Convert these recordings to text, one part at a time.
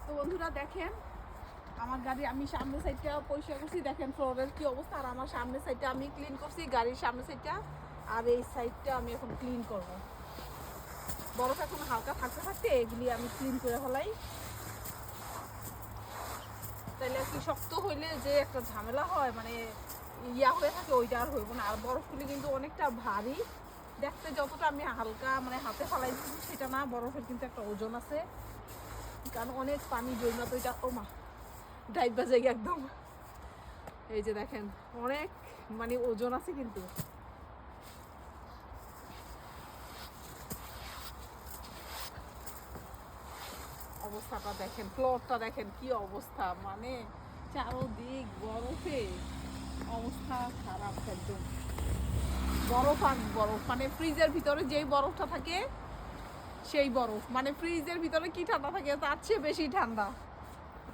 তো বন্ধুরা দেখেন আমার গাড়ি আমি সামনের সাইডটা পরিষ্কার করছি, দেখেন ফ্লোরের কি অবস্থা। আর আমার সামনের সাইডটা আমি ক্লিন করছি, গাড়ির সামনের সাইডটা। আর এই সাইডটা আমি এখন ক্লিন করব। বরফ এখন হালকা থাকতে থাকতে এগুলি আমি ক্লিন করে ফেলাই, তাইলে আর কি শক্ত হইলে যে একটা ঝামেলা হয়, মানে ইয়া হয়ে থাকে, ওইটা আর হইব না। আর বরফগুলি কিন্তু অনেকটা ভারী, দেখতে যতটা আমি হালকা মানে হাতে ফালাই দিচ্ছি সেটা না, বরফের কিন্তু একটা ওজন আছে, কারণ অনেক পানি জমা। তো এটা ও মা ডাইভ বাজে একদম, এই যে দেখেন অনেক মানে ওজন আছে কিন্তু। অবস্থাটা দেখেন, ফ্লোরটা দেখেন কি অবস্থা, মানে চারোদিক বরফে অবস্থা খারাপ একদম। বরফ আর বরফ, মানে ফ্রিজের ভিতরে যেই বরফটা থাকে সেই বরফ, মানে ফ্রিজের ভিতরে কি ঠান্ডা থাকে তার চেয়ে বেশি ঠান্ডা।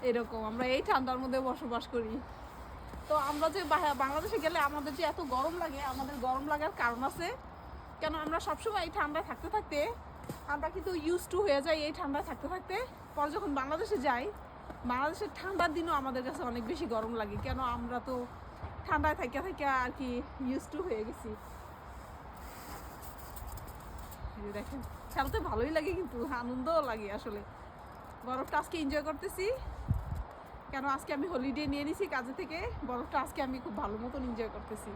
এরকম আমরা এই ঠান্ডার মধ্যে বসবাস করি। তো আমরা যে বাংলাদেশে গেলে আমাদের যে এত গরম লাগে, আমাদের গরম লাগার কারণ আছে, কেন আমরা সবসময় এই ঠান্ডায় থাকতে থাকতে আমরা কিন্তু ইউজ টু হয়ে যাই এই ঠান্ডায় থাকতে থাকতে। পরে যখন বাংলাদেশে যাই, বাংলাদেশের ঠান্ডার দিনও আমাদের কাছে অনেক বেশি গরম লাগে, কেন আমরা তো ঠান্ডায় থাকা থাকা আর কি ইউজ টু হয়ে গেছি। দেখেন খেলতে ভালোই লাগে, কিন্তু আনন্দও লাগে আসলে। বরফটা আজকে এনজয় করতেছি, কেন আজকে আমি হলিডে নিয়ে নিছি কাজে থেকে, বরফটা আজকে আমি খুব ভালো মতন এনজয় করতেছি।